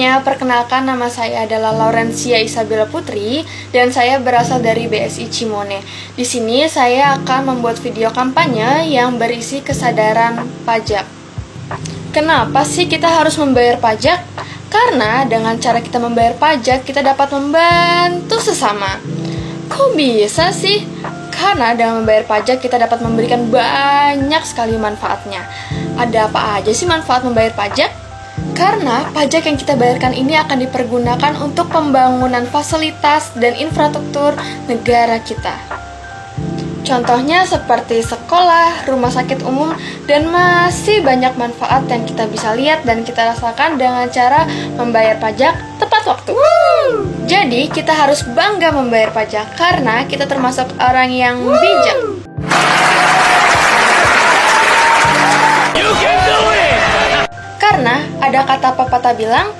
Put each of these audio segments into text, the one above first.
Sebelumnya, perkenalkan nama saya adalah Laurencia Isabella Putri dan saya berasal dari BSI Cimone. Di sini saya akan membuat video kampanye yang berisi kesadaran pajak. Kenapa sih kita harus membayar pajak? Karena dengan cara kita membayar pajak, kita dapat membantu sesama. Kok bisa sih? Karena dengan membayar pajak, kita dapat memberikan banyak sekali manfaatnya. Ada apa aja sih manfaat membayar pajak? Karena pajak yang kita bayarkan ini akan dipergunakan untuk pembangunan fasilitas dan infrastruktur negara kita. Contohnya seperti sekolah, rumah sakit umum, dan masih banyak manfaat yang kita bisa lihat dan kita rasakan dengan cara membayar pajak tepat waktu. Jadi kita harus bangga membayar pajak karena kita termasuk orang yang bijak. Karena ada kata pepatah bilang,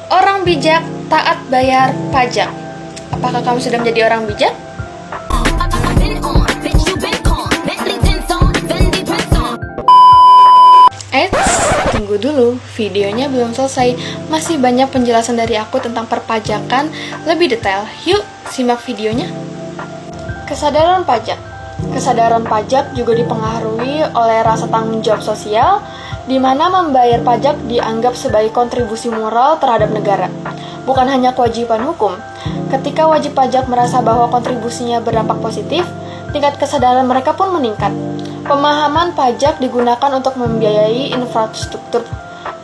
orang bijak taat bayar pajak. Apakah kamu sudah menjadi orang bijak? Tunggu dulu, videonya belum selesai. Masih banyak penjelasan dari aku tentang perpajakan lebih detail. Yuk, simak videonya. Kesadaran pajak. Kesadaran pajak juga dipengaruhi oleh rasa tanggung jawab sosial, di mana membayar pajak dianggap sebagai kontribusi moral terhadap negara. Bukan hanya kewajiban hukum. Ketika wajib pajak merasa bahwa kontribusinya berdampak positif, tingkat kesadaran mereka pun meningkat. Pemahaman pajak digunakan untuk membiayai infrastruktur,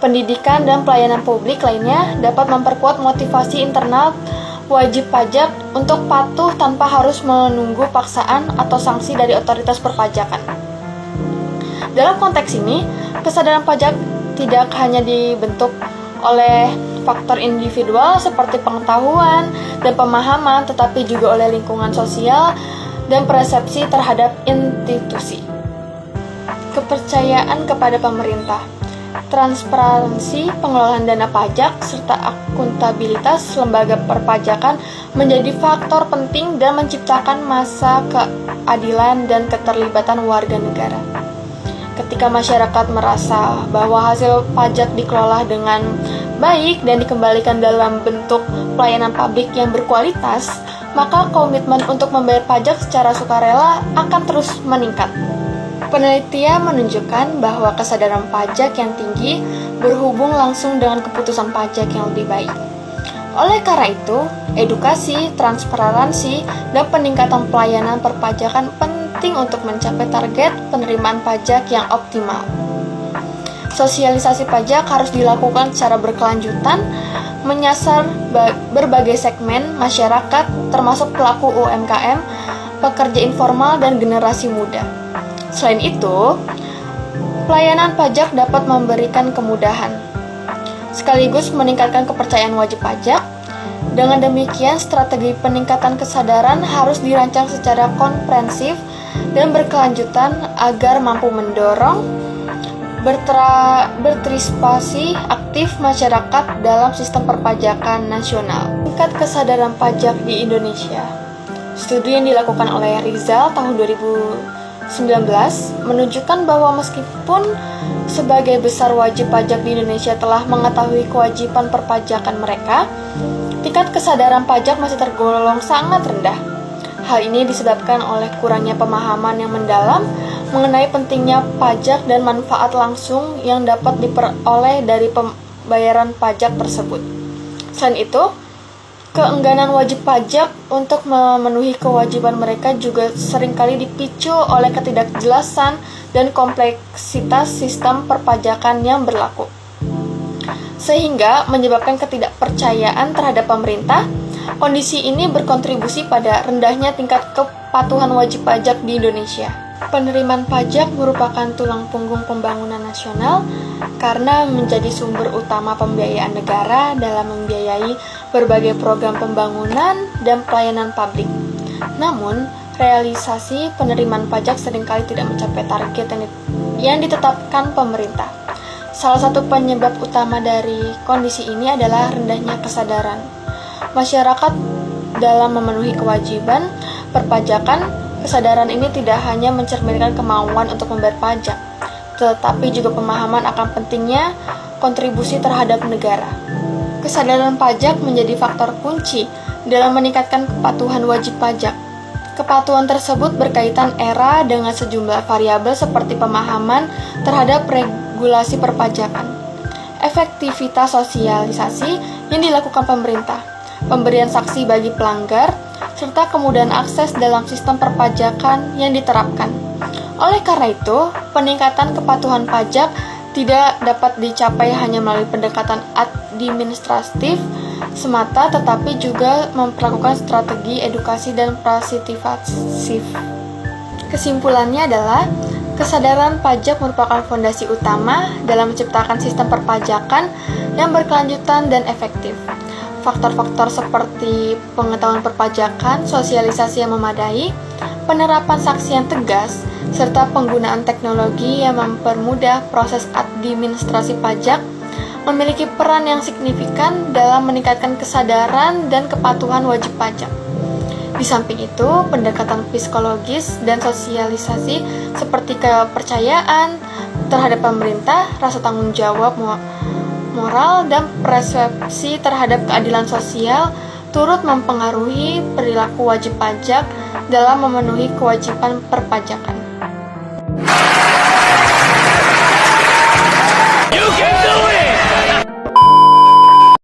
pendidikan, dan pelayanan publik lainnya dapat memperkuat motivasi internal wajib pajak untuk patuh tanpa harus menunggu paksaan atau sanksi dari otoritas perpajakan. Dalam konteks ini, kesadaran pajak tidak hanya dibentuk oleh faktor individual seperti pengetahuan dan pemahaman, tetapi juga oleh lingkungan sosial dan persepsi terhadap institusi. Kepercayaan kepada pemerintah, transparansi pengelolaan dana pajak, serta akuntabilitas lembaga perpajakan menjadi faktor penting dan menciptakan masa keadilan dan keterlibatan warga negara. Ketika masyarakat merasa bahwa hasil pajak dikelola dengan baik dan dikembalikan dalam bentuk pelayanan publik yang berkualitas, maka komitmen untuk membayar pajak secara sukarela akan terus meningkat. Penelitian menunjukkan bahwa kesadaran pajak yang tinggi berhubung langsung dengan keputusan pajak yang lebih baik. Oleh karena itu, edukasi, transparansi, dan peningkatan pelayanan perpajakan penting untuk mencapai target penerimaan pajak yang optimal. Sosialisasi pajak harus dilakukan secara berkelanjutan, menyasar berbagai segmen masyarakat, termasuk pelaku UMKM, pekerja informal, dan generasi muda. Selain itu, pelayanan pajak dapat memberikan kemudahan, sekaligus meningkatkan kepercayaan wajib pajak. Dengan demikian, strategi peningkatan kesadaran harus dirancang secara komprehensif dan berkelanjutan agar mampu mendorong berpartisipasi aktif masyarakat dalam sistem perpajakan nasional. Tingkat kesadaran pajak di Indonesia. Studi yang dilakukan oleh Rizal tahun 2019 menunjukkan bahwa meskipun sebagai besar wajib pajak di Indonesia telah mengetahui kewajiban perpajakan mereka, tingkat kesadaran pajak masih tergolong sangat rendah. Hal ini disebabkan oleh kurangnya pemahaman yang mendalam mengenai pentingnya pajak dan manfaat langsung yang dapat diperoleh dari pembayaran pajak tersebut. Selain itu, keengganan wajib pajak untuk memenuhi kewajiban mereka juga seringkali dipicu oleh ketidakjelasan dan kompleksitas sistem perpajakan yang berlaku, sehingga menyebabkan ketidakpercayaan terhadap pemerintah. Kondisi ini berkontribusi pada rendahnya tingkat kepatuhan wajib pajak di Indonesia. Penerimaan pajak merupakan tulang punggung pembangunan nasional karena menjadi sumber utama pembiayaan negara dalam membiayai berbagai program pembangunan dan pelayanan publik. Namun, realisasi penerimaan pajak seringkali tidak mencapai target yang ditetapkan pemerintah. Salah satu penyebab utama dari kondisi ini adalah rendahnya kesadaran masyarakat dalam memenuhi kewajiban perpajakan. Kesadaran ini tidak hanya mencerminkan kemauan untuk membayar pajak, tetapi juga pemahaman akan pentingnya kontribusi terhadap negara. Kesadaran pajak menjadi faktor kunci dalam meningkatkan kepatuhan wajib pajak. Kepatuhan tersebut berkaitan erat dengan sejumlah variabel seperti pemahaman terhadap regulasi perpajakan, efektivitas sosialisasi yang dilakukan pemerintah, pemberian saksi bagi pelanggar, serta kemudahan akses dalam sistem perpajakan yang diterapkan. Oleh karena itu, peningkatan kepatuhan pajak tidak dapat dicapai hanya melalui pendekatan administratif semata, tetapi juga memperlakukan strategi edukasi dan partisipatif. Kesimpulannya adalah, kesadaran pajak merupakan fondasi utama dalam menciptakan sistem perpajakan yang berkelanjutan dan efektif. Faktor-faktor seperti pengetahuan perpajakan, sosialisasi yang memadai, penerapan sanksi yang tegas, serta penggunaan teknologi yang mempermudah proses administrasi pajak memiliki peran yang signifikan dalam meningkatkan kesadaran dan kepatuhan wajib pajak. Di samping itu, pendekatan psikologis dan sosialisasi seperti kepercayaan terhadap pemerintah, rasa tanggung jawab moral, dan persepsi terhadap keadilan sosial turut mempengaruhi perilaku wajib pajak dalam memenuhi kewajiban perpajakan.